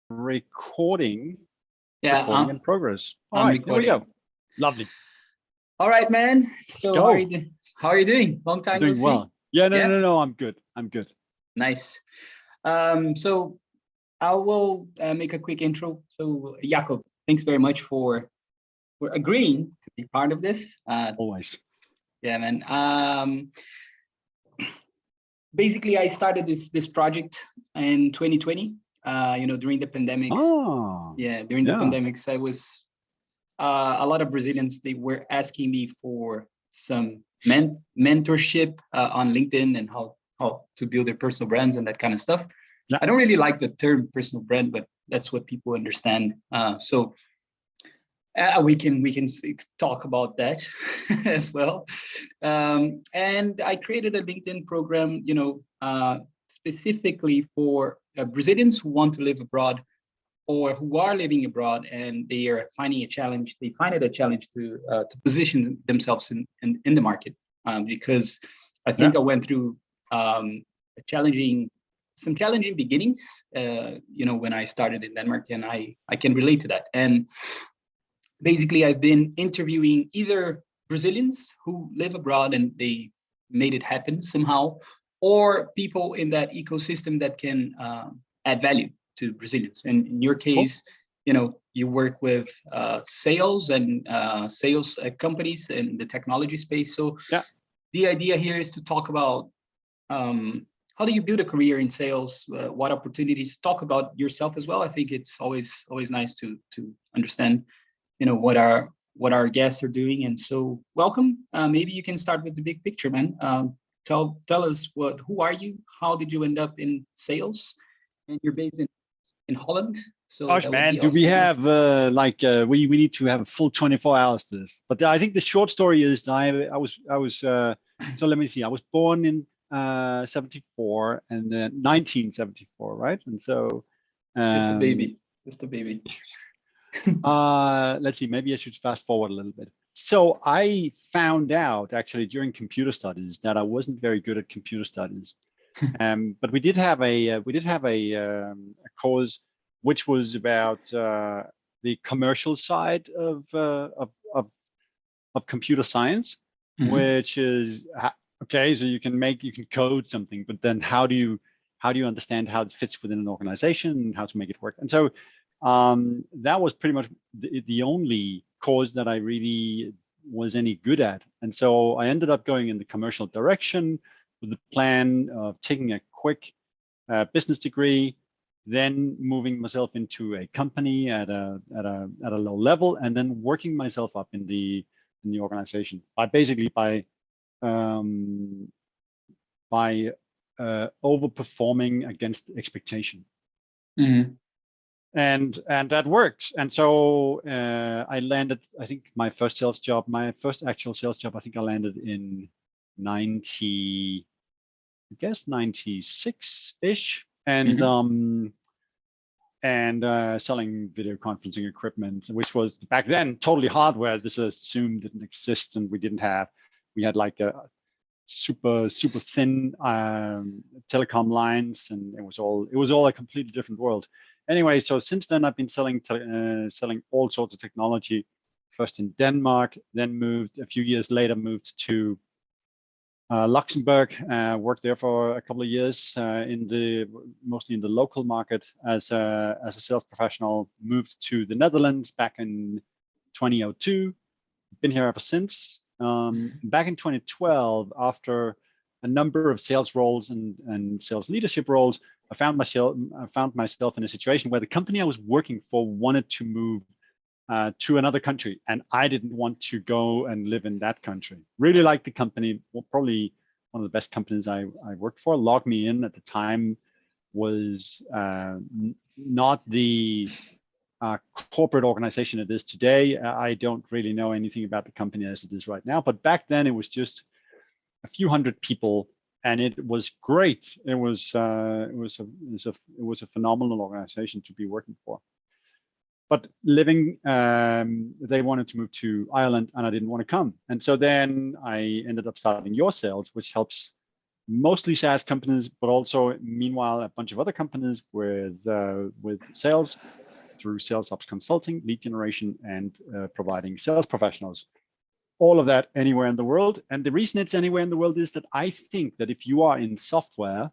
recording. Yeah, recording in progress. All I'm right, recording. there we go. Lovely. All right, man. So Go. how are you doing? Long time no Doing see. well. Yeah, Yeah? no, I'm good. I'm good. Nice. So I will make a quick intro. So Jakob, thanks very much for agreeing to be part of this. Always. Yeah, man. Basically, I started this project in 2020. During the pandemics. Oh. Yeah, during the pandemics, I was a lot of Brazilians. They were asking me for some mentorship on LinkedIn and how to build their personal brands and that kind of stuff. Yeah. I don't really like the term personal brand, but that's what people understand. So we can talk about that as well. And I created a LinkedIn program, specifically for Brazilians who want to live abroad or who are living abroad and they are finding a challenge. They find it a challenge to position themselves in the market, because I think I went through some challenging beginnings, when I started in Denmark, and I can relate to that. And basically, I've been interviewing either Brazilians who live abroad and they made it happen somehow, or people in that ecosystem that can add value to Brazilians. And in your case, you work with sales and sales companies in the technology space. So the idea here is to talk about how do you build a career in sales, what opportunities, talk about yourself as well. I think it's always nice to understand what our guests are doing. And so welcome. Maybe you can start with the big picture, man. Tell us who are you? How did you end up in sales? And you're based in Holland. So gosh, man, do we have we need to have a full 24 hours for this? But I think the short story is that I was so let me see. I was born in 74 and then 1974, right? And so just a baby. Let's see, maybe I should fast forward a little bit. So I found out actually during computer studies that I wasn't very good at computer studies. But we did have a course which was about the commercial side of computer science, which is okay. So you can code something, but then how do you understand how it fits within an organization and how to make it work? And so that was pretty much the only course that I really was any good at. And so I ended up going in the commercial direction with the plan of taking a quick business degree, then moving myself into a company at a low level, and then working myself up in the organization by overperforming against expectation. And that worked. And so I landed, I think my first actual sales job, I think I landed in 96-ish, and selling video conferencing equipment, which was back then totally hardware. This is Zoom didn't exist, and we had like a super thin telecom lines, and it was all a completely different world. Anyway, so since then I've been selling all sorts of technology. First in Denmark, then a few years later moved to Luxembourg, worked there for a couple of years mostly in the local market as a sales professional. Moved to the Netherlands back in 2002. Been here ever since. Back in 2012, after a number of sales roles and sales leadership roles, I found myself in a situation where the company I was working for wanted to move to another country, and I didn't want to go and live in that country. Really liked the company, probably one of the best companies I worked for. Logged Me In at the time was not the corporate organization it is today. I don't really know anything about the company as it is right now, but back then it was just a few hundred people, and it was great. It was a phenomenal organization to be working for. But they wanted to move to Ireland, and I didn't want to come. And so then I ended up starting Yoursales, which helps mostly SaaS companies, but also meanwhile a bunch of other companies with sales through sales ops consulting, lead generation, and providing sales professionals. All of that anywhere in the world. And the reason it's anywhere in the world is that I think that if you are in software,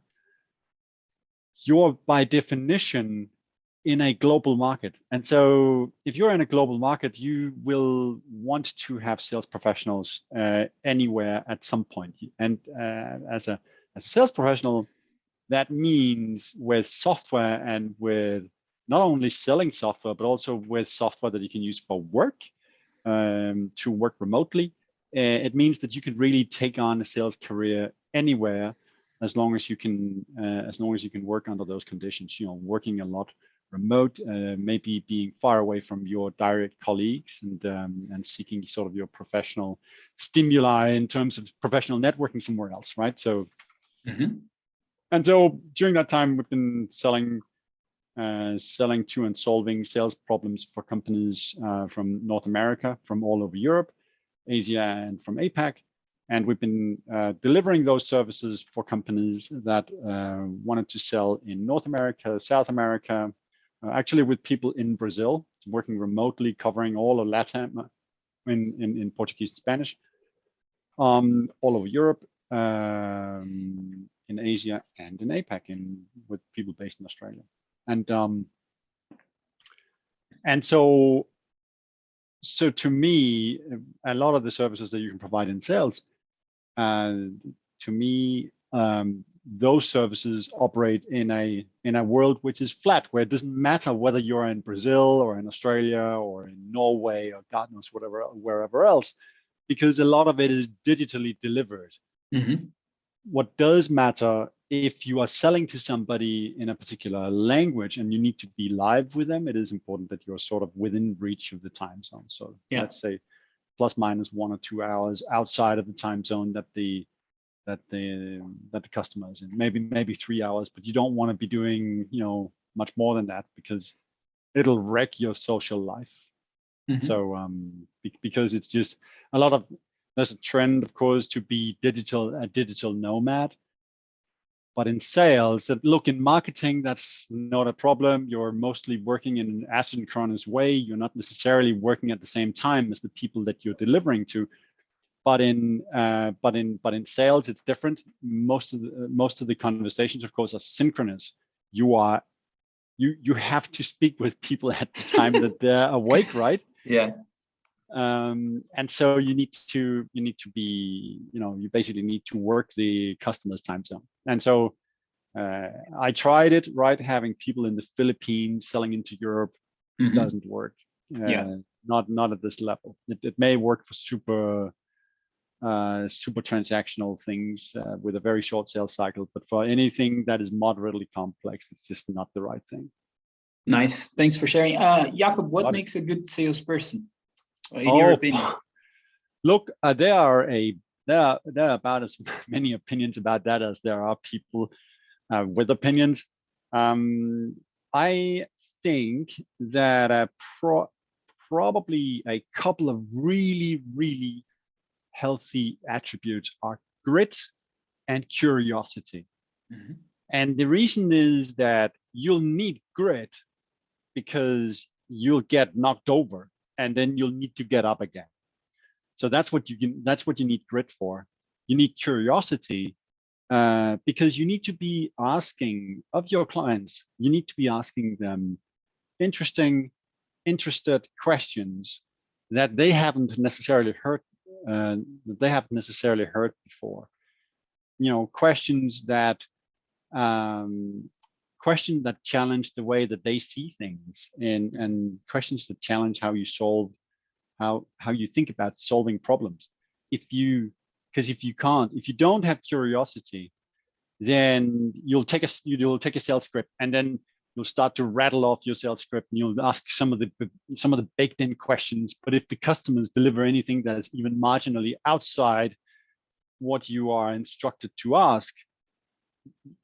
you're by definition in a global market. And so if you're in a global market, you will want to have sales professionals anywhere at some point. And as a sales professional, that means with software and with not only selling software, but also with software that you can use for work, to work remotely. It means that you can really take on a sales career anywhere, as long as you can work under those conditions. Working a lot remote, maybe being far away from your direct colleagues, and seeking sort of your professional stimuli in terms of professional networking somewhere else, right? So, and so during that time, we've been selling to and solving sales problems for companies from North America, from all over Europe, Asia, and from APAC. And we've been delivering those services for companies that wanted to sell in North America, South America, actually with people in Brazil, working remotely, covering all of LATAM in Portuguese and Spanish, all over Europe, in Asia, and in APAC, with people based in Australia. And so to me, a lot of the services that you can provide in sales, to me, those services operate in a world which is flat, where it doesn't matter whether you're in Brazil or in Australia or in Norway or God knows wherever else, because a lot of it is digitally delivered. What does matter, if you are selling to somebody in a particular language and you need to be live with them, it is important that you're sort of within reach of the time zone. So let's say plus minus 1 or 2 hours outside of the time zone that the customer is in. Maybe 3 hours, but you don't want to be doing much more than that, because it'll wreck your social life. So because it's just there's a trend, of course, to be a digital nomad. But in sales, look, in marketing, that's not a problem. You're mostly working in an asynchronous way. You're not necessarily working at the same time as the people that you're delivering to. But in sales, it's different. Most of the conversations, of course, are synchronous. You have to speak with people at the time that they're awake, right? Yeah. And so you need to be, you basically need to work the customer's time zone. And so I tried it, right? Having people in the Philippines selling into Europe doesn't work. Not at this level. It may work for super transactional things with a very short sales cycle, but for anything that is moderately complex, it's just not the right thing. Nice. Thanks for sharing. Jakob, what makes a good salesperson, in your opinion? Look, there are about as many opinions about that as there are people with opinions. I think that probably a couple of really, really healthy attributes are grit and curiosity. And the reason is that you'll need grit because you'll get knocked over and then you'll need to get up again. So that's what you need grit for. You need curiosity because you need to be asking of your clients, you need to be asking them interested questions that they haven't necessarily heard before. Questions that challenge the way that they see things, and questions that challenge how you solve, how you think about solving problems. If you don't have curiosity, then you'll take a sales script and then you'll start to rattle off your sales script and you'll ask some of the baked in questions. But if the customers deliver anything that is even marginally outside what you are instructed to ask,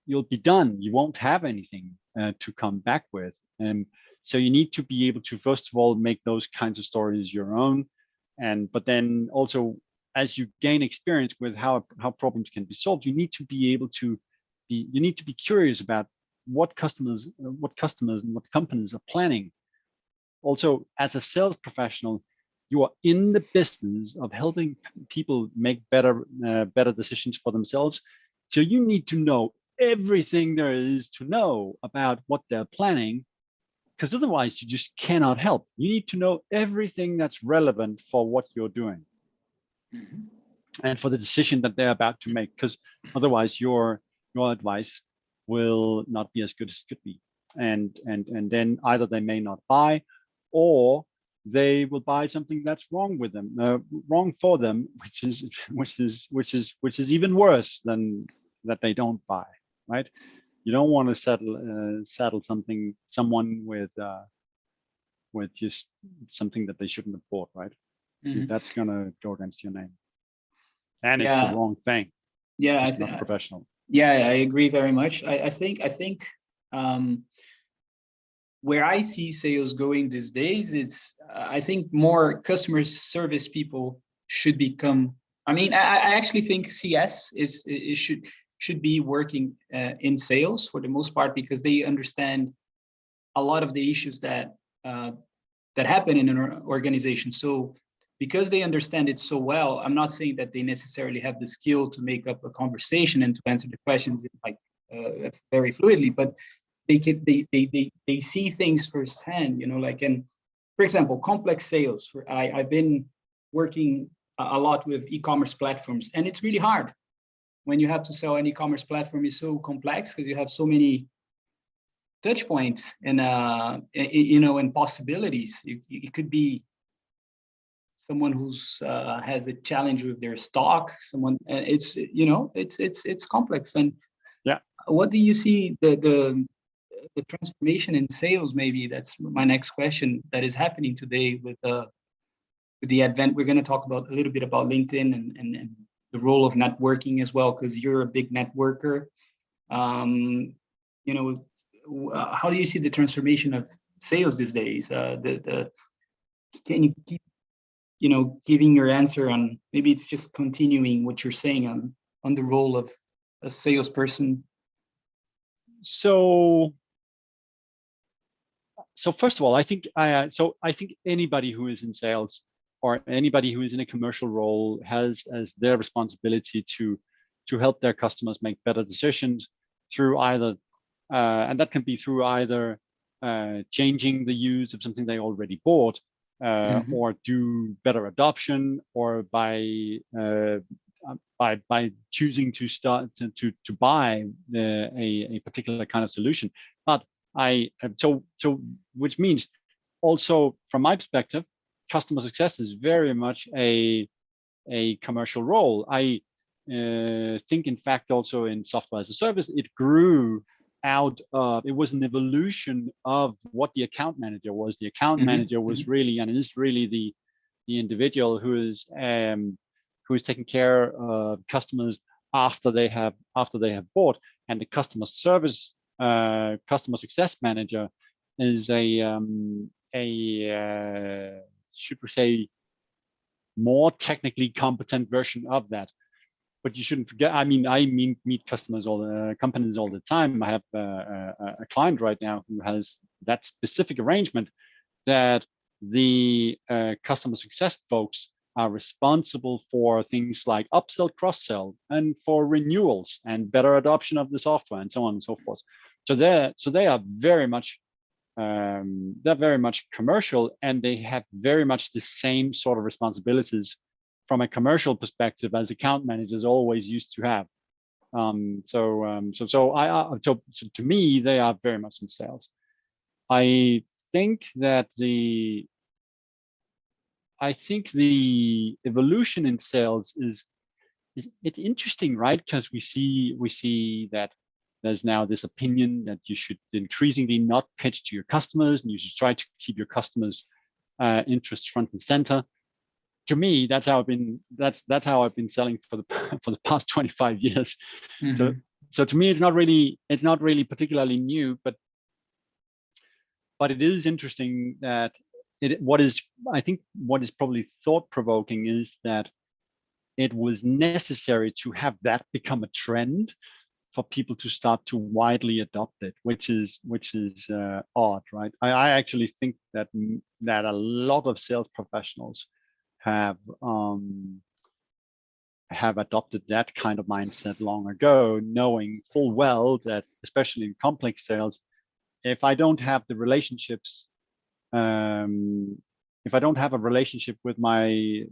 you'll be done. You won't have anything to come back with. And so you need to be able to, first of all, make those kinds of stories your own, but then also as you gain experience with how problems can be solved, you need to be able to you need to be curious about what customers and what companies are planning. Also, as a sales professional, you are in the business of helping people make better decisions for themselves. So you need to know everything there is to know about what they're planning, because otherwise you just cannot help. You need to know everything that's relevant for what you're doing and for the decision that they're about to make, because otherwise your advice will not be as good as it could be. And then either they may not buy, or they will buy something that's wrong with them, wrong for them, which is even worse than that they don't buy, right? You don't want to saddle someone with just something that they shouldn't have bought, right? That's gonna go against your name, and it's the wrong thing. Yeah, it's not professional. Yeah, I agree very much. I think where I see sales going these days, it's I think more customer service people should become. I mean, I actually think CS should be working in sales for the most part, because they understand a lot of the issues that happen in an organization. So because they understand it so well, I'm not saying that they necessarily have the skill to make up a conversation and to answer the questions like very fluidly, but they see things firsthand, you know, like, and for example, complex sales. I've been working a lot with e-commerce platforms, and it's really hard when you have to sell an e-commerce platform. Is so complex because you have so many touch points and you know, and possibilities. It could be someone who's has a challenge with their stock, someone, it's, you know, it's complex. And yeah, what do you see the transformation in sales? Maybe that's my next question, that is happening today with the advent. We're going to talk about a little bit about LinkedIn and the role of networking as well, because you're a big networker. You know, how do you see the transformation of sales these days? Can you keep, you know, giving your answer on, maybe it's just continuing what you're saying on the role of a salesperson? So first of all, I think anybody who is in sales or anybody who is in a commercial role has as their responsibility to help their customers make better decisions through either, and that can be through either changing the use of something they already bought, or do better adoption, or by choosing to start to buy a particular kind of solution. But so which means also from my perspective, customer success is very much a commercial role. I think, in fact, also in software as a service, it grew out of, it was an evolution of what the account manager was. The account manager was really, and is really, the individual who is taking care of customers after they have bought, and the customer service customer success manager is should we say, more technically competent version of that. But you shouldn't forget, I mean, meet customers companies all the time. I have a client right now who has that specific arrangement, that the customer success folks are responsible for things like upsell, cross-sell, and for renewals and better adoption of the software, and so on and so forth. So they are very much they're very much commercial, and they have very much the same sort of responsibilities from a commercial perspective as account managers always used to have. So to me, they are very much in sales. I think the evolution in sales is it's interesting, right? Because we see that there's now this opinion that you should increasingly not pitch to your customers, and you should try to keep your customers' interests front and center. To me, that's how I've been selling for the past 25 years. So to me, it's not really particularly new, but it is interesting that what is probably thought-provoking is that it was necessary to have that become a trend for people to start to widely adopt it, which is odd, right? I actually think that a lot of sales professionals have adopted that kind of mindset long ago, knowing full well that, especially in complex sales, if I don't have the relationships, if I don't have a relationship with my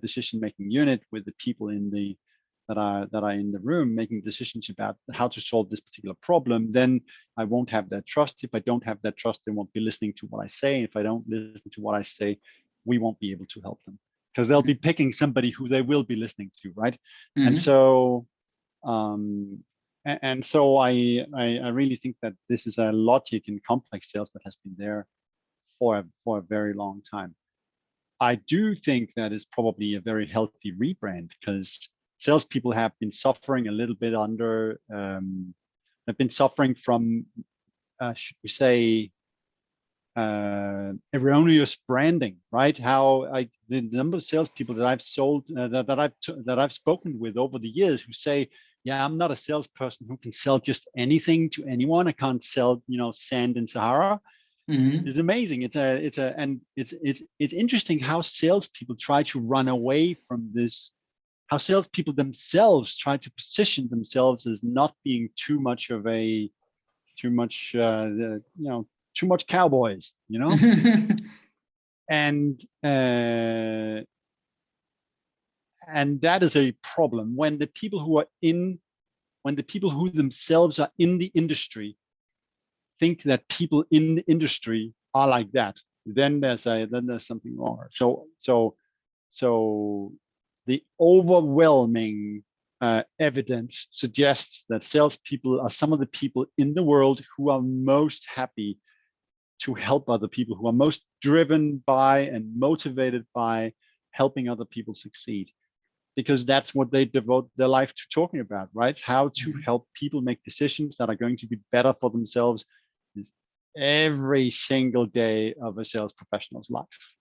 decision-making unit, with the people that are in the room making decisions about how to solve this particular problem, then I won't have that trust. If I don't have that trust, they won't be listening to what I say. If I don't listen to what I say, we won't be able to help them, because they'll be picking somebody who they will be listening to, right? Mm-hmm. And so I really think that this is a logic in complex sales that has been there for a very long time. I do think that is probably a very healthy rebrand, because salespeople have been suffering a little bit under, have been suffering from, should we say, erroneous branding, right? The number of salespeople that I've sold, that I've spoken with over the years, who say, "Yeah, I'm not a salesperson who can sell just anything to anyone. I can't sell, sand in Sahara." Mm-hmm. Is amazing. It's interesting how salespeople try to run away from this. How salespeople themselves try to position themselves as not being too much cowboys, and that is a problem when the people who themselves are in the industry think that people in the industry are like that. Then there's something wrong. So the overwhelming evidence suggests that salespeople are some of the people in the world who are most happy to help other people, who are most driven by and motivated by helping other people succeed, because that's what they devote their life to talking about, right? How to help people make decisions that are going to be better for themselves is every single day of a sales professional's life.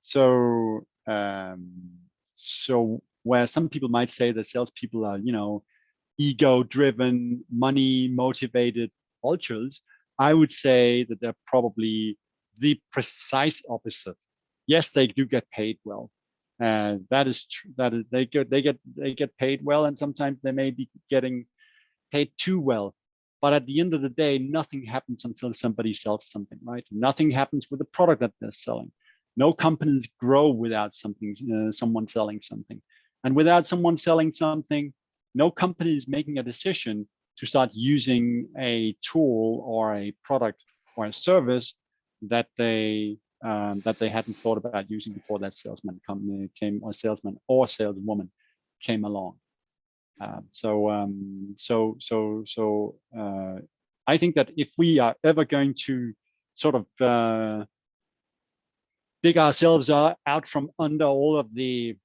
So where some people might say that salespeople are, ego-driven, money-motivated ultras, I would say that they're probably the precise opposite. Yes, they do get paid well, and that is true. That is, they get paid well, and sometimes they may be getting paid too well. But at the end of the day, nothing happens until somebody sells something, right? Nothing happens with the product that they're selling. No companies grow without someone selling something. And without someone selling something, no company is making a decision to start using a tool or a product or a service that they hadn't thought about using before that salesman came, or salesman or saleswoman came along. I think that if we are ever going to sort of dig ourselves out from under all of the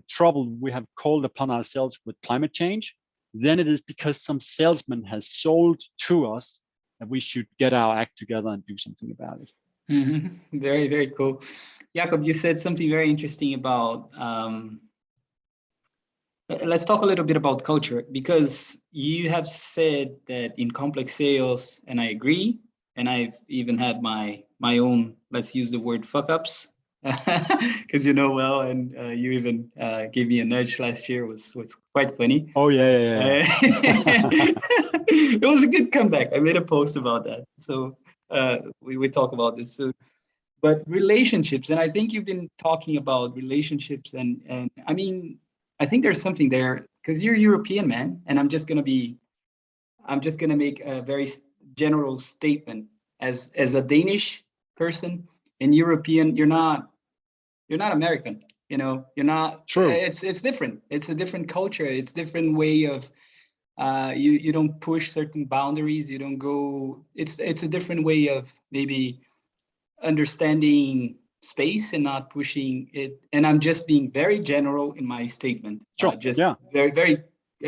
trouble we have called upon ourselves with climate change, then it is because some salesman has sold to us that we should get our act together and do something about it. Mm-hmm. Very, very cool. Jakob, you said something very interesting about, let's talk a little bit about culture, because you have said that in complex sales, and I agree, and I've even had my own, let's use the word fuck ups, because you know well, and you even gave me a nudge last year, was quite funny. Oh yeah. It was a good comeback. I made a post about that, so we talk about this soon. But relationships, and I think you've been talking about relationships, and I mean, I think there's something there, because you're European, man, and I'm just gonna make a very general statement. As a Danish person and European, you're not American. You're not. True. It's different. It's a different culture. It's different way of. You don't push certain boundaries. You don't go. It's a different way of maybe understanding space and not pushing it. And I'm just being very general in my statement. Sure. Yeah. Very, very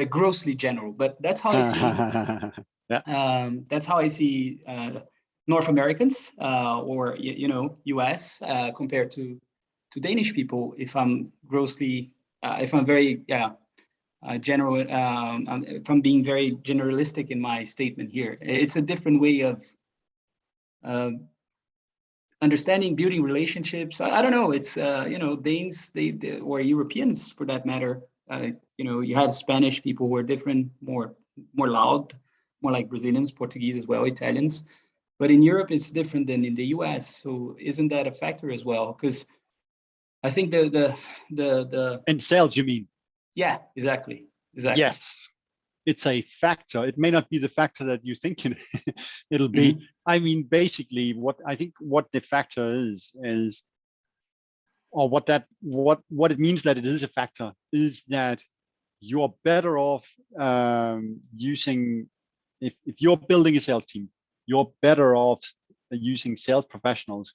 grossly general. But that's how I see. Yeah. That's how I see North Americans or US compared to to Danish people if I'm grossly, if I'm very general, if I'm being very generalistic in my statement here. It's a different way of understanding, building relationships. I don't know. It's Danes, they or Europeans for that matter. You have Spanish people who are different, more loud, more like Brazilians, Portuguese as well, Italians. But in Europe, it's different than in the US. So isn't that a factor as well? Because I think the In sales, you mean? Yeah, exactly. Yes, it's a factor. It may not be the factor that you think it'll be. I mean, basically, what the factor is, or what it means that it is a factor is that you're better off using, if you're building a sales team, you're better off using sales professionals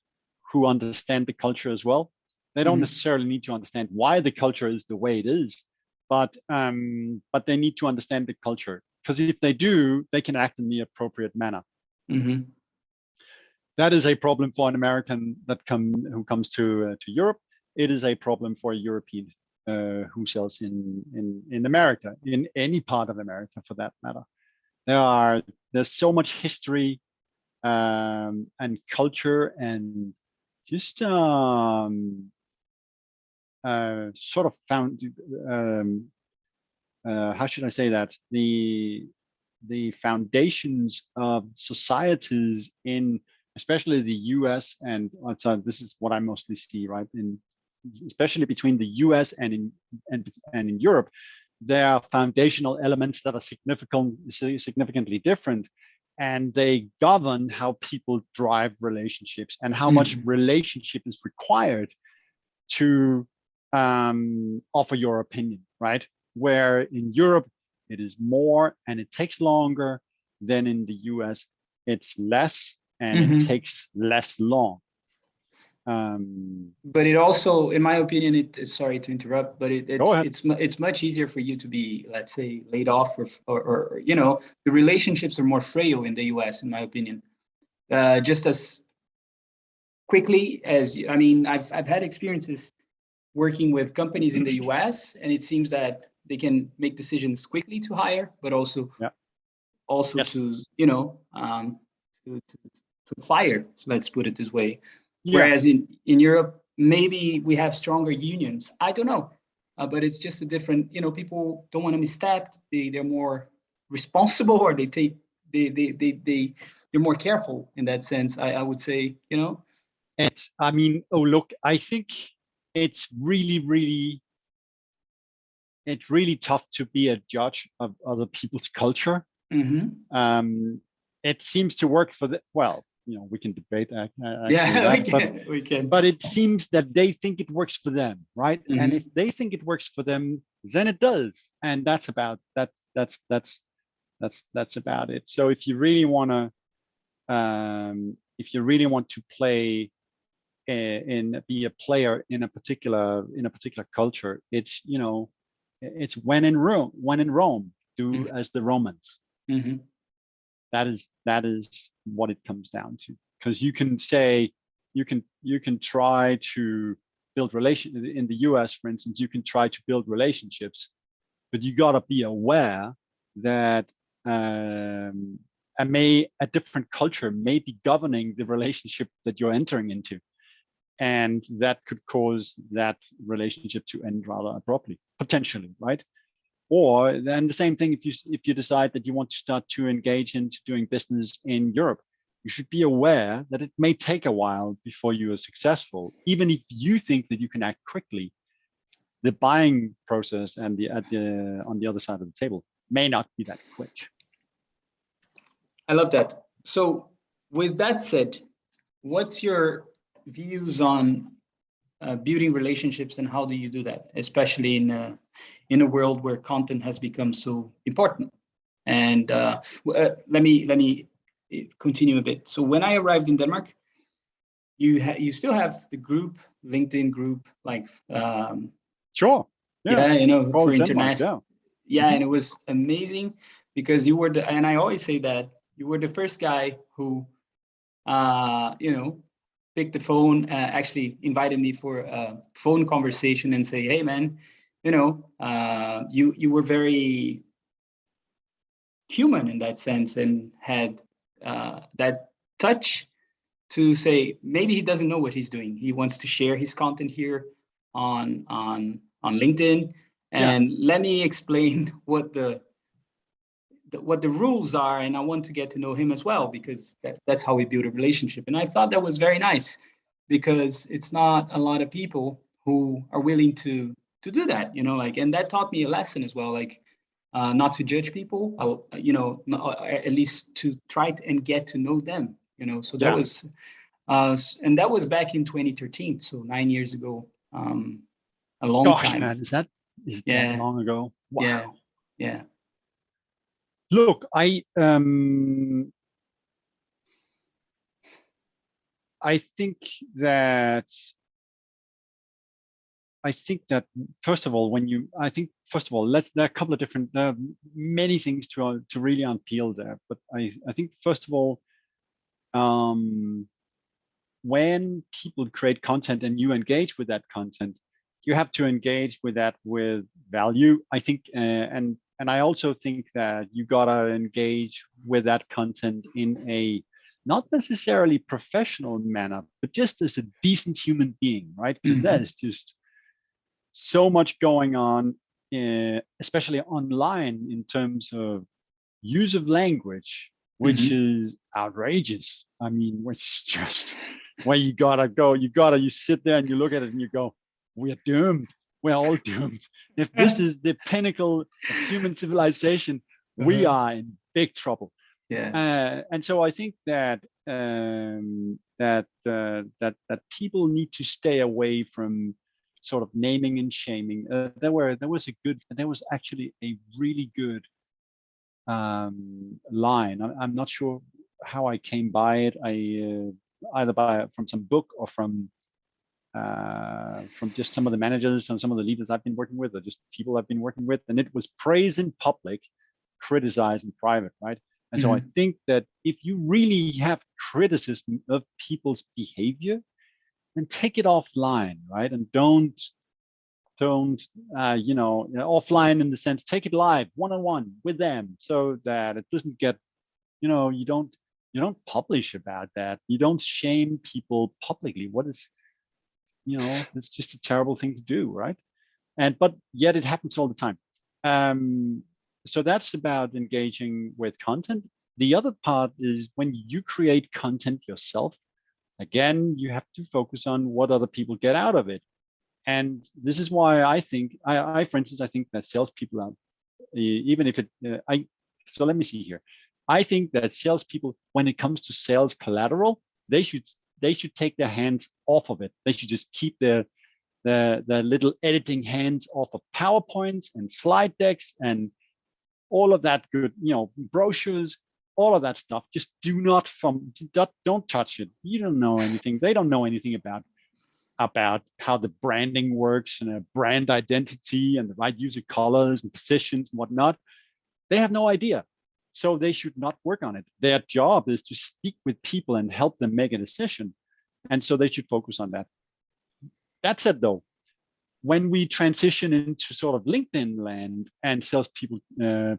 who understand the culture as well. They don't necessarily need to understand why the culture is the way it is, but they need to understand the culture, because if they do, they can act in the appropriate manner. That is a problem for an American who comes to Europe. It is a problem for a European who sells in America, in any part of America for that matter. There's so much history and culture and just sort of found how should I say that, the foundations of societies in especially the US, and so this is what I mostly see, right, especially between the US and in Europe, there are foundational elements that are significantly different, and they govern how people drive relationships and how much relationship is required to offer your opinion, right? Where in Europe it is more and it takes longer than in the US. It's less and it takes less long. But it also, in my opinion, sorry to interrupt, but it's much easier for you to be, let's say, laid off or the relationships are more frail in the US, in my opinion. Just as quickly as, I mean, I've had experiences working with companies in the US, and it seems that they can make decisions quickly to hire, but also to fire. So let's put it this way. Whereas in Europe, maybe we have stronger unions. I don't know, but it's just a different. People don't want to misstep. They're more responsible, or they're more careful in that sense. I would say, It's. I mean, look, I think it's really tough to be a judge of other people's culture. It seems to work for we can debate we can. But it seems that they think it works for them, right? And if they think it works for them, then it does, and that's about it. So if you really want to play be a player in a particular culture, it's it's when in Rome, do as the Romans. That is what it comes down to, because you can say you can try to build in the US, for instance, you can try to build relationships, but you got to be aware that a different culture may be governing the relationship that you're entering into, and that could cause that relationship to end rather abruptly, potentially, right? Or then the same thing, if you decide that you want to start to engage into doing business in Europe, you should be aware that it may take a while before you are successful. Even if you think that you can act quickly, the buying process and on the other side of the table may not be that quick. I love that. So with that said, what's your views on building relationships, and how do you do that, especially in a world where content has become so important? And let me continue a bit. So when I arrived in Denmark, you still have the LinkedIn group, like sure, for international. And it was amazing because you were and I always say that you were the first guy who picked the phone, actually invited me for a phone conversation and say, hey man, you were very human in that sense, and had that touch to say, maybe he doesn't know what he's doing. He wants to share his content here on LinkedIn. And let me explain what the rules are, and I want to get to know him as well, because that's how we build a relationship. And I thought that was very nice, because it's not a lot of people who are willing to do that, and that taught me a lesson as well, not to judge people, at least to try and get to know them, so that was, and that was back in 2013, so 9 years ago, a long time. Man, is that long ago? Wow. Yeah. Look, I think that first of all, there are a couple of different, many things to really unpeel there. But I think first of all, when people create content and you engage with that content, you have to engage with that with value, I think, and I also think that you gotta engage with that content in a not necessarily professional manner, but just as a decent human being, right? Because that is just so much going on, especially online, in terms of use of language, which is outrageous. I mean, it's just where you sit there and you look at it and you go, we're doomed. We're all doomed. If this is the pinnacle of human civilization, we are in big trouble. Yeah. And so I think that that people need to stay away from sort of naming and shaming. There was actually a really good line. I'm not sure how I came by it. Either from some book or from just some of the managers and some of the leaders I've been working with, or just people I've been working with. And it was praise in public, criticize in private, right? And so I think that if you really have criticism of people's behavior, then take it offline, right? And don't offline in the sense, take it live, one-on-one with them, so that it doesn't get, you don't publish about that. You don't shame people publicly. What is, it's just a terrible thing to do, right? But yet it happens all the time. So that's about engaging with content. The other part is when you create content yourself, again, you have to focus on what other people get out of it. And this is why I think, for instance, I think that salespeople are, even if it, so let me see here. I think that salespeople, when it comes to sales collateral, they should take their hands off of it. They should just keep their little editing hands off of PowerPoints and slide decks and all of that good, brochures, all of that stuff. Just don't touch it. You don't know anything. They don't know anything about how the branding works and a brand identity and the right user colors and positions and whatnot. They have no idea. So they should not work on it. Their job is to speak with people and help them make a decision. And so they should focus on that. That said, though, when we transition into sort of LinkedIn land and salespeople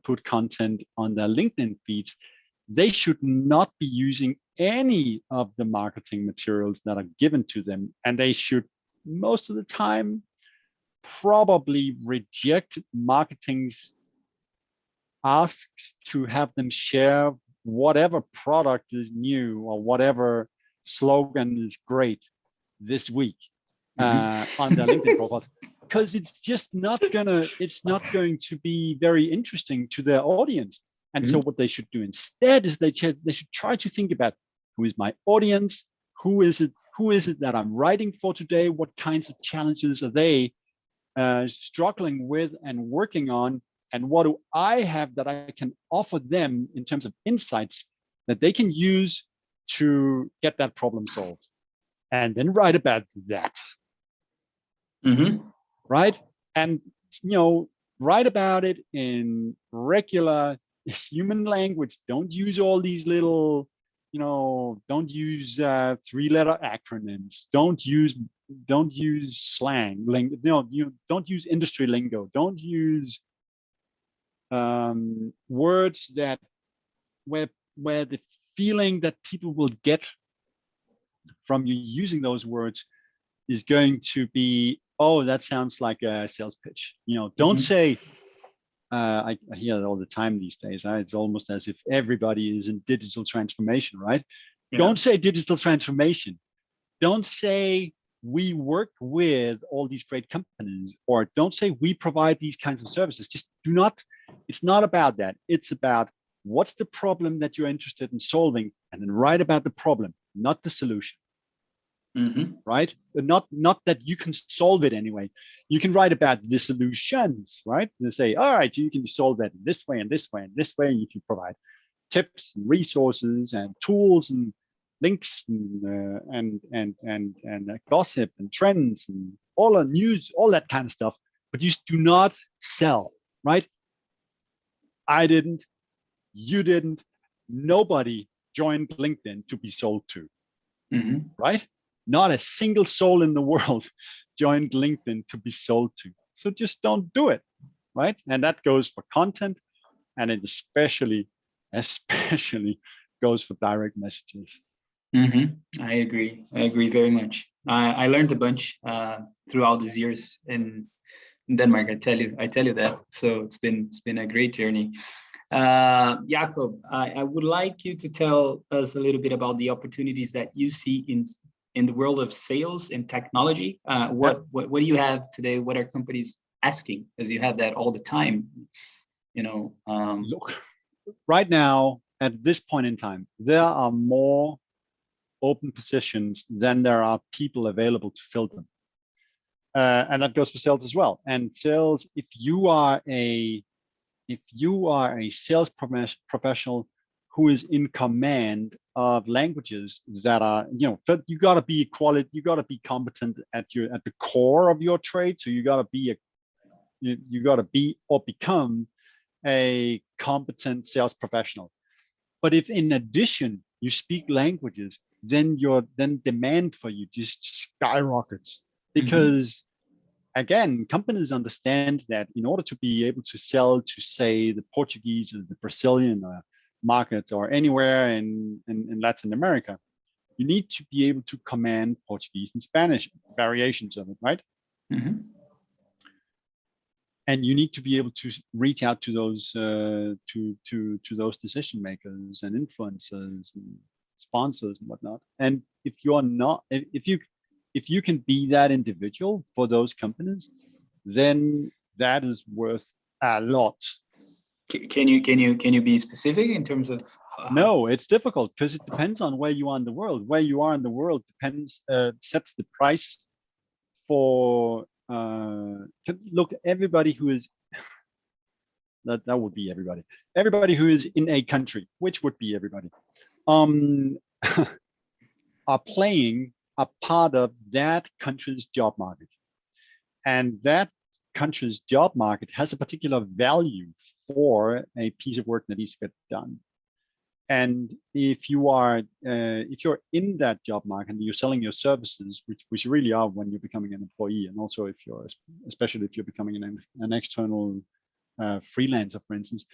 put content on their LinkedIn feeds, they should not be using any of the marketing materials that are given to them. And they should, most of the time, probably reject marketing's asks to have them share whatever product is new or whatever slogan is great this week on their LinkedIn profiles, because it's going to be very interesting to their audience. And so what they should do instead is they should try to think about, who is my audience? Who is it that I'm writing for today? What kinds of challenges are they struggling with and working on? And what do I have that I can offer them in terms of insights that they can use to get that problem solved? And then write about that. Right? And, write about it in regular human language. Don't use all these little don't use 3-letter acronyms. Don't use slang. You don't use industry lingo. Don't use words that where the feeling that people will get from you using those words is going to be, oh, that sounds like a sales pitch. Don't say, I hear it all the time these days. It's almost as if everybody is in digital transformation, right? Yeah. Don't say digital transformation. Don't say we work with all these great companies, or don't say we provide these kinds of services. Just do not. It's not about that. It's about what's the problem that you're interested in solving, and then write about the problem, not the solution. Right? Not that you can solve it anyway. You can write about the solutions, right? And say, all right, you can solve that in this way and this way and this way. You can provide tips and resources and tools and links and gossip and trends and all the news, all that kind of stuff. But you do not sell, right? I didn't, you didn't, nobody joined LinkedIn to be sold to, right? Not a single soul in the world joined LinkedIn to be sold to. So just don't do it, right? And that goes for content, and it especially goes for direct messages. I agree very much. I learned a bunch throughout these years in Denmark. I tell you that. So it's been a great journey. Jakob, I would like you to tell us a little bit about the opportunities that you see in the world of sales and technology. What do you have today? What are companies asking? As you have that all the time, Look, right now at this point in time, there are more open positions than there are people available to fill them, and that goes for sales as well. And sales, if you are a sales professional who is in command of languages that are, you got to be competent at the core of your trade. So you got to be or become a competent sales professional. But if in addition you speak languages, then demand for you just skyrockets, because again, companies understand that in order to be able to sell to, say, the Portuguese or the Brazilian markets, or anywhere in Latin America, you need to be able to command Portuguese and Spanish variations of it, right? And you need to be able to reach out to those those decision makers and influencers and sponsors and whatnot. And if you can be that individual for those companies, then that is worth a lot. Can you be specific in terms of? No, it's difficult because it depends on where you are in the world. Where you are in the world sets the price for. Look, everybody who is that would be everybody. Everybody who is in a country, which would be everybody, are playing a part of that country's job market, and that country's job market has a particular value for a piece of work that needs to get done. And if you're in that job market and you're selling your services, which you really are when you're becoming an employee, and also especially if you're becoming an external freelancer, for instance,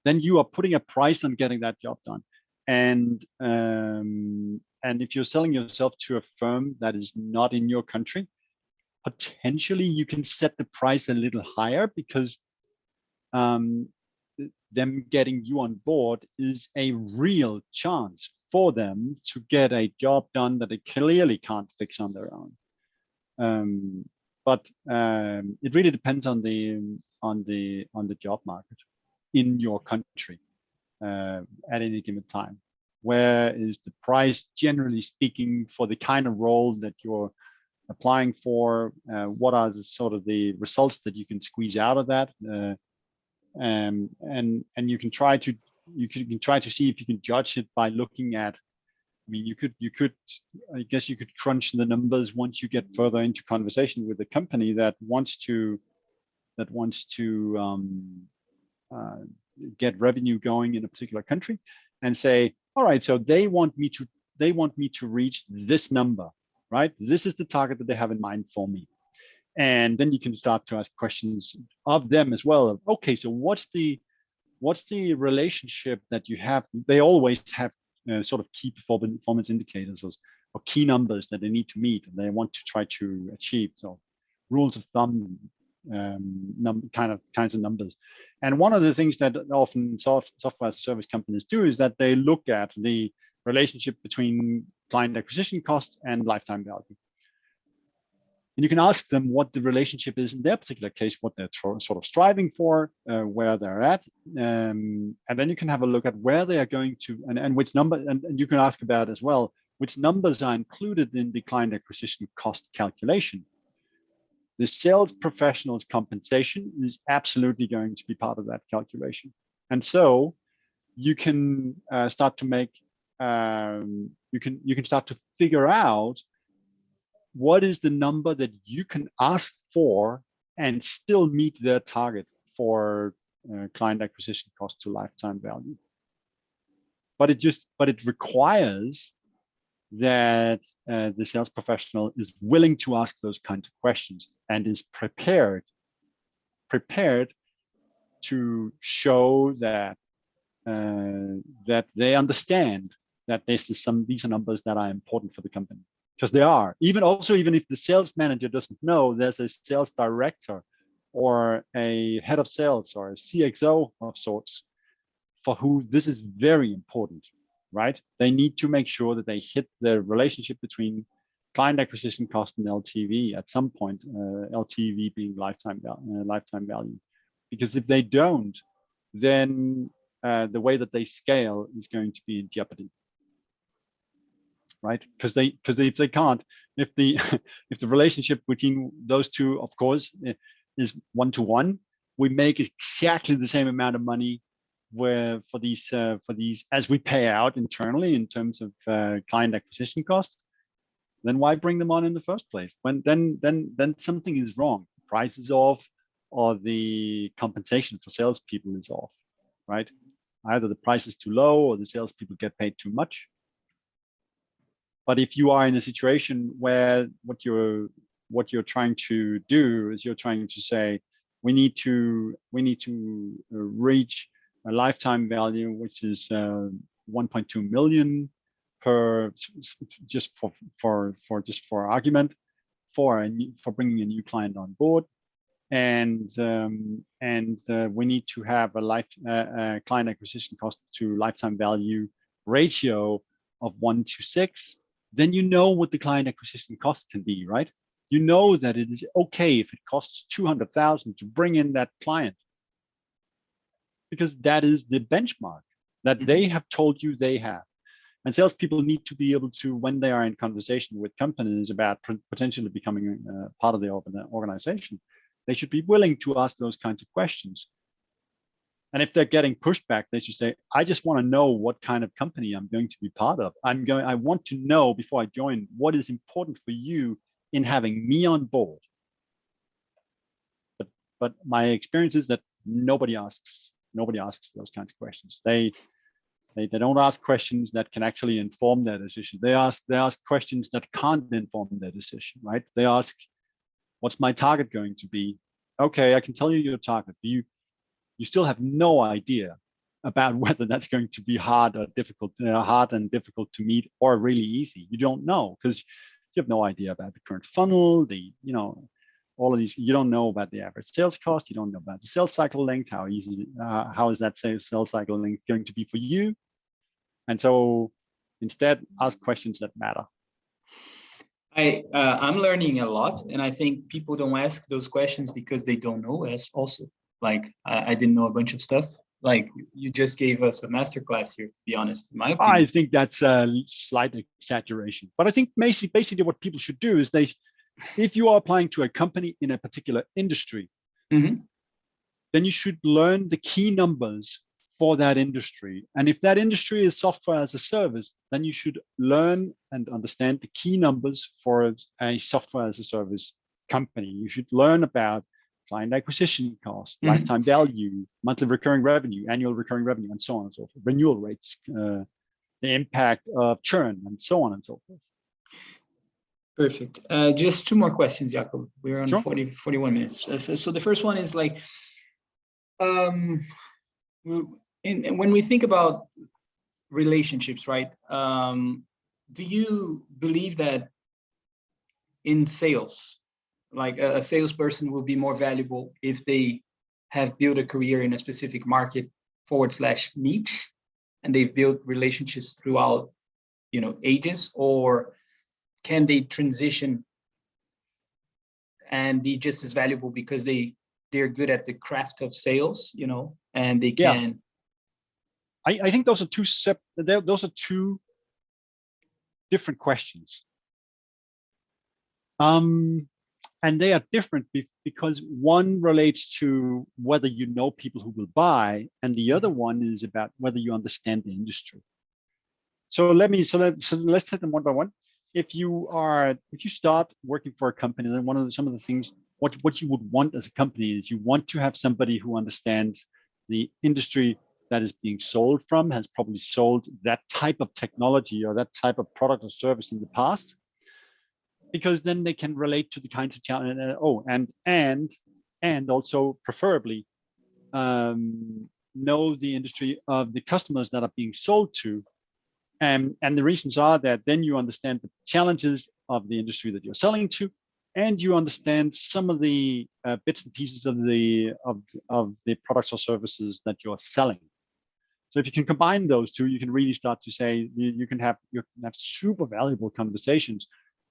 then you are putting a price on getting that job done. And if you're selling yourself to a firm that is not in your country, potentially you can set the price a little higher, because them getting you on board is a real chance for them to get a job done that they clearly can't fix on their own. But it really depends on the job market in your country at any given time. Where is the price, generally speaking, for the kind of role that you're applying for? What are the results that you can squeeze out of that? And you can try to see if you can judge it by looking at. I mean, I guess you could crunch the numbers once you get further into conversation with a company that wants to get revenue going in a particular country, and say, all right, so they want me to reach this number, right? This is the target that they have in mind for me. And then you can start to ask questions of them as well. Okay, so what's the relationship that you have? They always have sort of key performance indicators or key numbers that they need to meet and they want to try to achieve. So rules of thumb, kinds of numbers. And one of the things that often software as a service companies do is that they look at the relationship between client acquisition cost and lifetime value. And you can ask them what the relationship is in their particular case, what they're sort of striving for, where they're at. And then you can have a look at where they are going to, and which number, and you can ask about as well, which numbers are included in the client acquisition cost calculation. The sales professional's compensation is absolutely going to be part of that calculation. And so you can start to make, you can start to figure out what is the number that you can ask for and still meet their target for client acquisition cost to lifetime value. But it requires that the sales professional is willing to ask those kinds of questions and is prepared to show that that they understand that these are numbers that are important for the company. Because they are. Even if the sales manager doesn't know, there's a sales director or a head of sales or a CXO of sorts for who this is very important, right? They need to make sure that they hit the relationship between client acquisition cost and LTV at some point, LTV being lifetime value. Because if they don't, then the way that they scale is going to be in jeopardy. Right? Because if they can't, if the relationship between those two, of course, is 1-to-1, we make exactly the same amount of money for these as we pay out internally in terms of client acquisition costs. Then why bring them on in the first place? When then something is wrong. The price is off, or the compensation for salespeople is off, right? Either the price is too low or the salespeople get paid too much. But if you are in a situation where what you're trying to do is you're trying to say, we need to reach a lifetime value which is 1.2 million per, just for argument, for bringing a new client on board, and we need to have a client acquisition cost to lifetime value ratio of 1-to-6. Then you know what the client acquisition cost can be, right? You know that it is okay if it costs 200,000 to bring in that client, because that is the benchmark that they have told you they have. And salespeople need to be able to, when they are in conversation with companies about potentially becoming part of the organization, they should be willing to ask those kinds of questions. And if they're getting pushback, they should say, I just want to know what kind of company I'm going to be part of. I want to know before I join what is important for you in having me on board. But my experience is that nobody asks those kinds of questions. They don't ask questions that can actually inform their decision. They ask questions that can't inform their decision, right? They ask, what's my target going to be? Okay, I can tell you your target. You still have no idea about whether that's going to be hard or difficult, hard and difficult to meet, or really easy. You don't know, because you have no idea about the current funnel, all of these. You don't know about the average sales cost. You don't know about the sales cycle length. How is that sales cycle length going to be for you? And so instead, ask questions that matter. I'm learning a lot, and I think people don't ask those questions because they don't know us also. Like, I didn't know a bunch of stuff. Like, you just gave us a masterclass here, to be honest, in my opinion. I think that's a slight exaggeration. But I think basically what people should do is if you are applying to a company in a particular industry, then you should learn the key numbers for that industry. And if that industry is software as a service, then you should learn and understand the key numbers for a software as a service company. You should learn about client acquisition cost, lifetime value, monthly recurring revenue, annual recurring revenue, and so on and so forth, renewal rates, the impact of churn, and so on and so forth. Perfect. Just two more questions, Jakob. We're on Sure. 41 minutes. So the first one is like, when we think about relationships, right? Do you believe that in sales, like a salesperson will be more valuable if they have built a career in a specific market / niche, and they've built relationships throughout, ages, or can they transition and be just as valuable because they're good at the craft of sales, and they can. I think those are two different questions. And they are different because one relates to whether you know people who will buy, and the other one is about whether you understand the industry. So let's take them one by one. If you start working for a company, then some of the things what you would want as a company is you want to have somebody who understands the industry that is being sold from, has probably sold that type of technology or that type of product or service in the past, because then they can relate to the kinds of challenge. And also preferably know the industry of the customers that are being sold to. And the reasons are that then you understand the challenges of the industry that you're selling to, and you understand some of the bits and pieces of the products or services that you're selling. So if you can combine those two, you can really start to say you can have super valuable conversations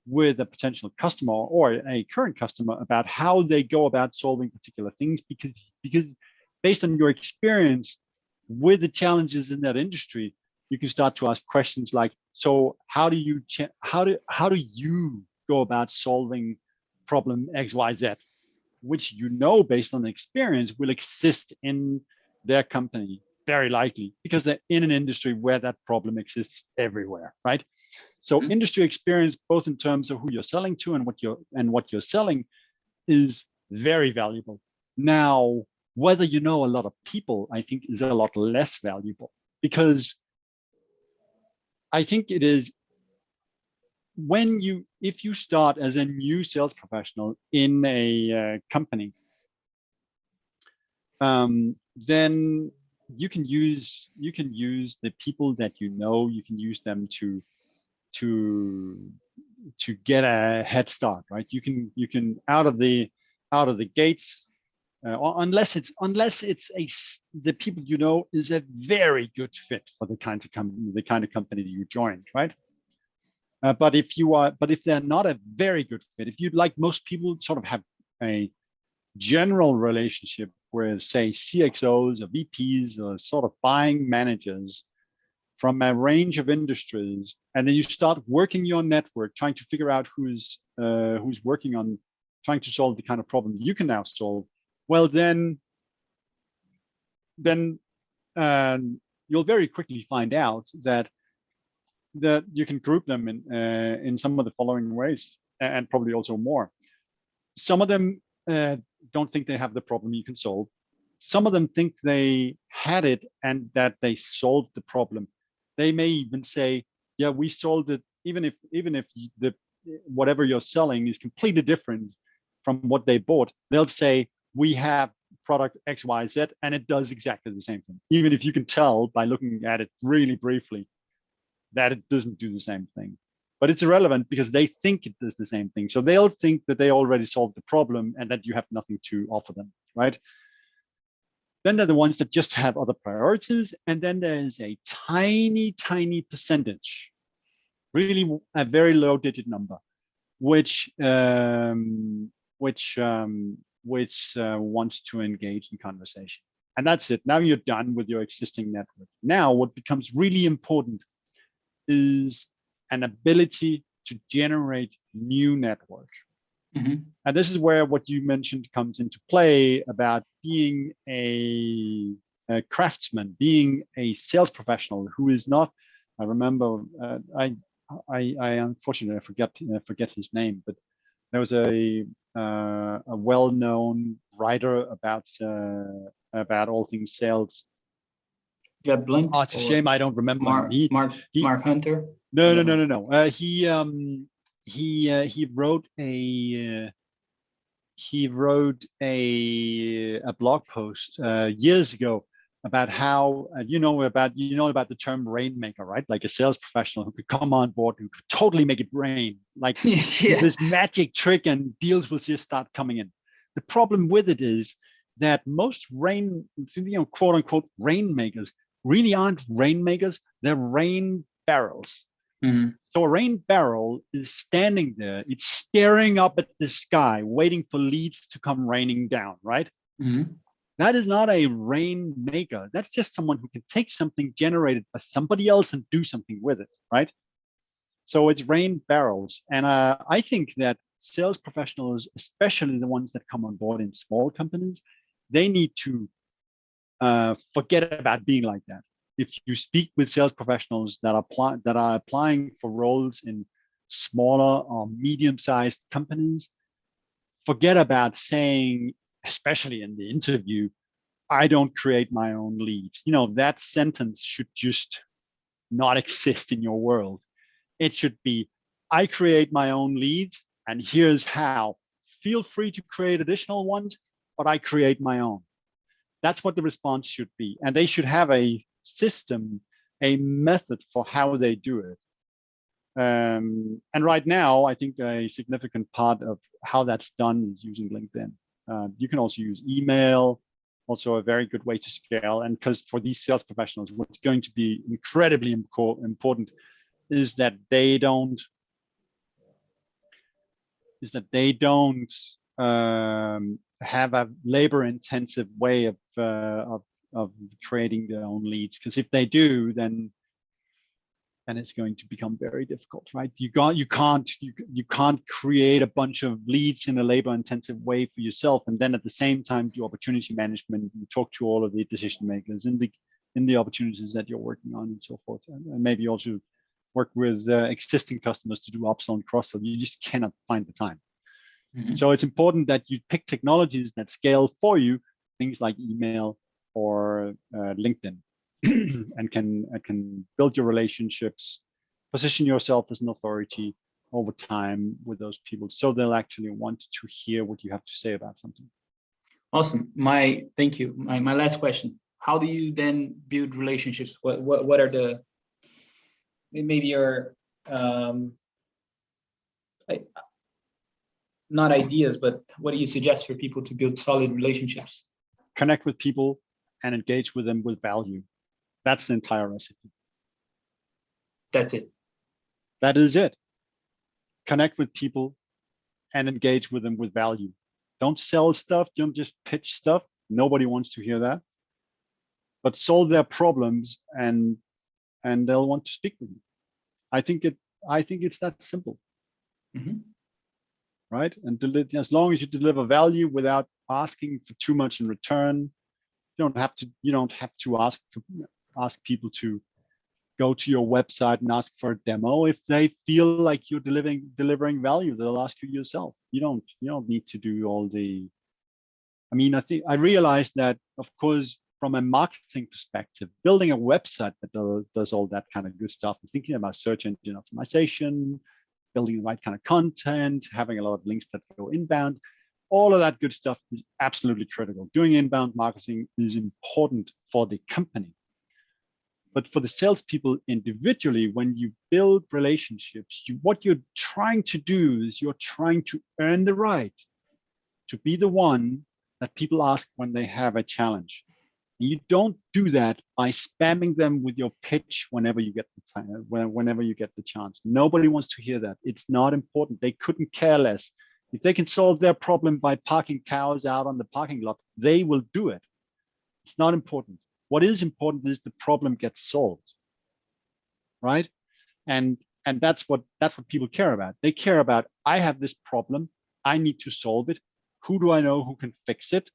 with a potential customer or a current customer about how they go about solving particular things, because based on your experience with the challenges in that industry, you can start to ask questions like, so how do you go about solving problem XYZ, which based on the experience will exist in their company, very likely, because they're in an industry where that problem exists everywhere, right? So industry experience, both in terms of who you're selling to and what you're selling, is very valuable. Now, whether you know a lot of people, I think, is a lot less valuable, because I think it is if you start as a new sales professional in a company, then you can use the people that you know. You can use them to get a head start, right? You can out of the gates, unless the people you know is a very good fit for the kind of company that you joined, right? But if they're not a very good fit, if you'd like, most people sort of have a general relationship with, say, CXOs or VPs or sort of buying managers from a range of industries, and then you start working your network, trying to figure out who's working on trying to solve the kind of problem you can now solve. Well, then you'll very quickly find out that you can group them in some of the following ways, and probably also more. Some of them don't think they have the problem you can solve. Some of them think they had it and that they solved the problem. They may even say, yeah, we solved it, even if whatever you're selling is completely different from what they bought. They'll say, we have product XYZ and it does exactly the same thing, even if you can tell by looking at it really briefly that it doesn't do the same thing. But it's irrelevant because they think it does the same thing. So they'll think that they already solved the problem and that you have nothing to offer them, right? Then they're the ones that just have other priorities. And then there's a tiny, tiny percentage, really a very low digit number, which wants to engage in conversation. And that's it. Now you're done with your existing network. Now what becomes really important is an ability to generate new network. Mm-hmm. And this is where what you mentioned comes into play about being a craftsman, being a sales professional who is not. I remember I unfortunately I forget his name, but there was a well-known writer about all things sales Jeb Blunt Oh, it's a or shame I don't remember him. Mark Hunter? No. He wrote a blog post years ago about how you know about the term rainmaker, right? Like a sales professional who could come on board, who could totally make it rain, like Yeah. this magic trick, and deals will just start coming in. The problem with it is that most quote unquote rainmakers really aren't rainmakers. They're rain barrels. Mm-hmm. So a rain barrel is standing there, it's staring up at the sky, waiting for leaves to come raining down, right? Mm-hmm. That is not a rainmaker. That's just someone who can take something generated by somebody else and do something with it, right? So it's rain barrels. And I think that sales professionals, especially the ones that come on board in small companies, they need to forget about being like that. If you speak with sales professionals that are applying for roles in smaller or medium-sized companies, forget about saying, especially in the interview, I don't create my own leads. That sentence should just not exist in your world. It should be, I create my own leads, and here's how. Feel free to create additional ones, but I create my own. That's what the response should be. And they should have a system, a method for how they do it. And right now, I think a significant part of how that's done is using LinkedIn. You can also use email, also a very good way to scale. And because for these sales professionals, what's going to be incredibly important is that they don't have a labor-intensive way of creating their own leads. Because if they do, then it's going to become very difficult, right? You can't create a bunch of leads in a labor-intensive way for yourself, and then at the same time do opportunity management and talk to all of the decision makers in the opportunities that you're working on and so forth, and maybe also work with existing customers to do upsell and cross-sell. You just cannot find the time. Mm-hmm. So it's important that you pick technologies that scale for you, things like email or LinkedIn, and can build your relationships, position yourself as an authority over time with those people, so they'll actually want to hear what you have to say about something. Awesome. Thank you. My last question: how do you then build relationships? What are the maybe your not ideas, but what do you suggest for people to build solid relationships? Connect with people and engage with them with value. That's the entire recipe. That's it. That is it. Connect with people and engage with them with value. Don't sell stuff. Don't just pitch stuff. Nobody wants to hear that. But solve their problems, and they'll want to speak with you. I think it's that simple. Mm-hmm. Right? And as long as you deliver value without asking for too much in return, you don't have to ask people to go to your website and ask for a demo. If they feel like you're delivering value, they'll ask you yourself. You don't need to do all the. I mean, I realized that, of course, from a marketing perspective, building a website that does all that kind of good stuff, and thinking about search engine optimization, building the right kind of content, having a lot of links that go inbound, all of that good stuff is absolutely critical. Doing inbound marketing is important for the company. But for the salespeople individually, when you build relationships, what you're trying to do is you're trying to earn the right to be the one that people ask when they have a challenge. And you don't do that by spamming them with your pitch whenever you get the time, whenever you get the chance. Nobody wants to hear that. It's not important. They couldn't care less. If they can solve their problem by parking cows out on the parking lot, they will do it. It's not important. What is important is the problem gets solved, right? And that's what people care about. They care about, I have this problem, I need to solve it. Who do I know who can fix it?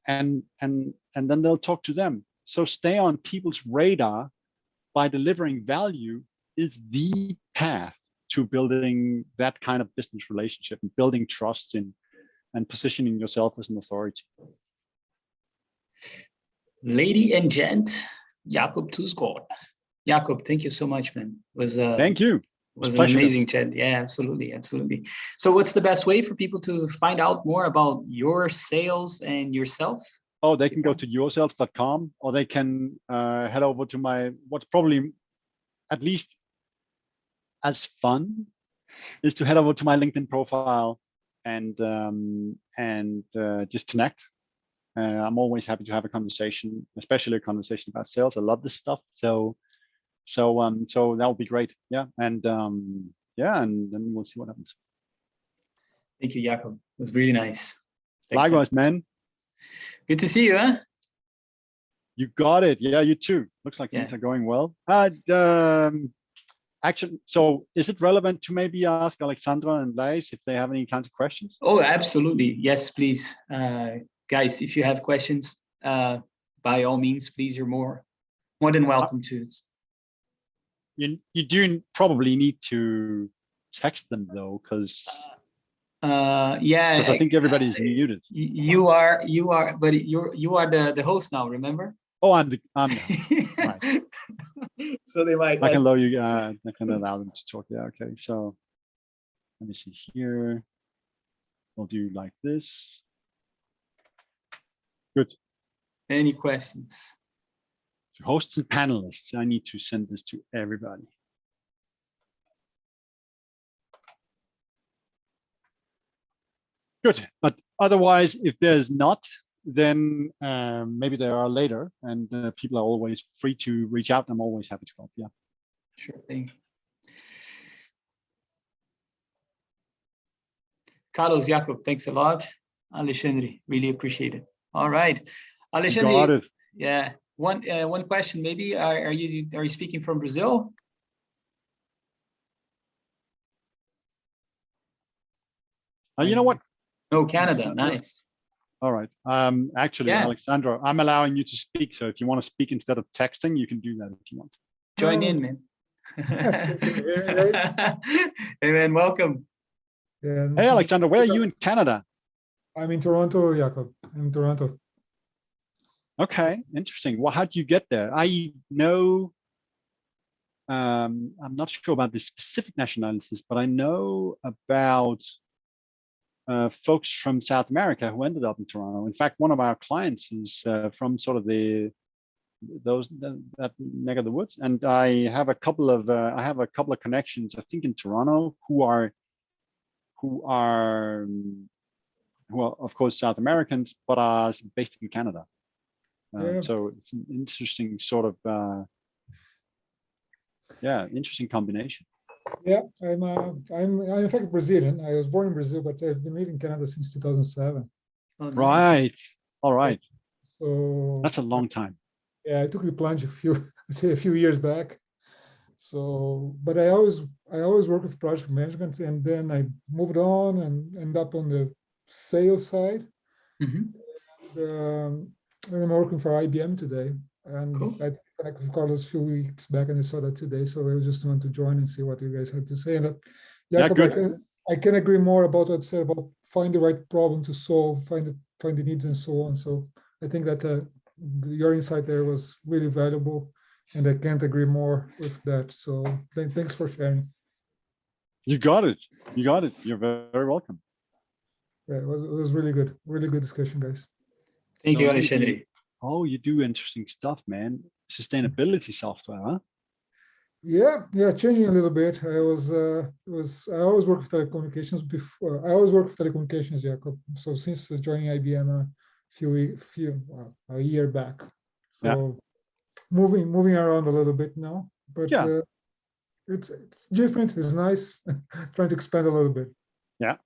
And then they'll talk to them. So stay on people's radar by delivering value is the path to building that kind of business relationship and building trust in and positioning yourself as an authority. Lady and gent, Jakob Thusgaard. Jakob, thank you so much, man. Thank you. Was an amazing chat. Yeah, absolutely, absolutely. So what's the best way for people to find out more about Yoursales and yourself? Oh, they can go to yoursales.com, or they can head over to my, what's probably at least as fun is to head over to my LinkedIn profile and just connect. I'm always happy to have a conversation, especially a conversation about sales. I love this stuff. So that would be great. Yeah. And then we'll see what happens. Thank you, Jakob. It was really nice. Thanks, Likewise, man. Good to see you, huh? You got it. Yeah, you too. Looks like things are going well. Actually, so is it relevant to maybe ask Alexandra and Leis if they have any kinds of questions? Oh, absolutely. Yes, please. Guys, if you have questions, by all means, please, you're more than welcome to. You do probably need to text them though, because I think everybody's muted. You are, but you are the host now, remember? Oh, I'm the host. Right. So they might. I can allow you. I can allow them to talk. Yeah. Okay. So let me see here. We'll do like this. Good. Any questions? To hosts and panelists, I need to send this to everybody. Good. But otherwise, if there's not, then maybe there are later, and people are always free to reach out. I'm always happy to help. Yeah. Sure thing. Carlos, Jakob, thanks a lot. Alexandre, really appreciate it. All right, Alexandre. Got it. Yeah. One question maybe. Are you speaking from Brazil? You know what? No, Canada. Nice. All right. Actually, Yeah. Alexandra, I'm allowing you to speak. So if you want to speak instead of texting, you can do that if you want. Join in, man. Hey, man, welcome. Yeah. Hey, Alexandra, where are you in Canada? I'm in Toronto, Jakob. I'm in Toronto. Okay, interesting. Well, how do you get there? I know, I'm not sure about the specific nationalities, but I know about folks from South America who ended up in Toronto. In fact, one of our clients is from sort of that neck of the woods, and I have a couple of connections, I think, in Toronto who are of course South Americans, but are based in Canada. So it's an interesting sort of interesting combination. Yeah, I'm in fact Brazilian. I was born in Brazil, but I've been living in Canada since 2007. Oh, nice. Right. All right. So that's a long time. Yeah, I took the plunge a few years back. So, but I always worked with project management, and then I moved on and ended up on the sales side. Mm-hmm. And I'm working for IBM today, and cool. I connected with Carlos a few weeks back, and I saw that today. So I just want to join and see what you guys have to say. And Jakob, I can agree more about what you said about find the right problem to solve, find the needs, and so on. So I think that your insight there was really valuable, and I can't agree more with that. So thanks for sharing. You got it. You got it. You're very, very welcome. Yeah, it was really good discussion, guys. Thank you, Alexandre. Oh, you do interesting stuff, man. Sustainability software, huh? Yeah, changing a little bit. I always worked with telecommunications before. I always worked with telecommunications, Jakob. So since joining IBM a year back. So moving around a little bit now, but it's different. It's nice. Trying to expand a little bit. Yeah,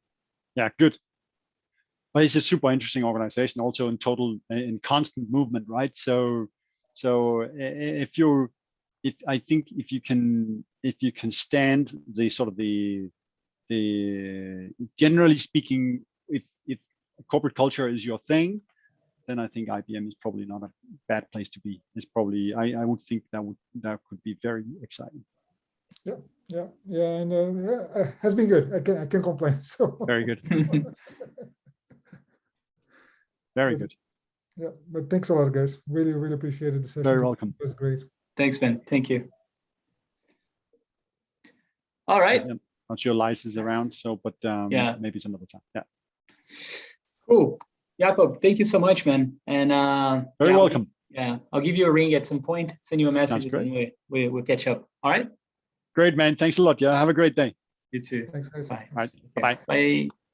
good. But it's a super interesting organization, also in constant movement, right? So if you can stand the sort of the generally speaking, if corporate culture is your thing, then I think IBM is probably not a bad place to be. It's probably I would think that could be very exciting. Yeah, and has been good. I can't complain. So very good. Very good. Yeah, but thanks a lot, guys. Really, really appreciated the session. Very welcome. It was great. Thanks, Ben. Thank you. All right. Yeah, not sure Lice is around, so but Yeah. maybe some other time. Yeah. Cool. Jakob, thank you so much, man. And Very yeah, welcome. I'll give you a ring at some point, send you a message, Sounds great. and we'll catch up. All right. Great, man. Thanks a lot. Yeah. Have a great day. You too. Thanks, guys. Bye. All right. Thanks. Bye. Bye.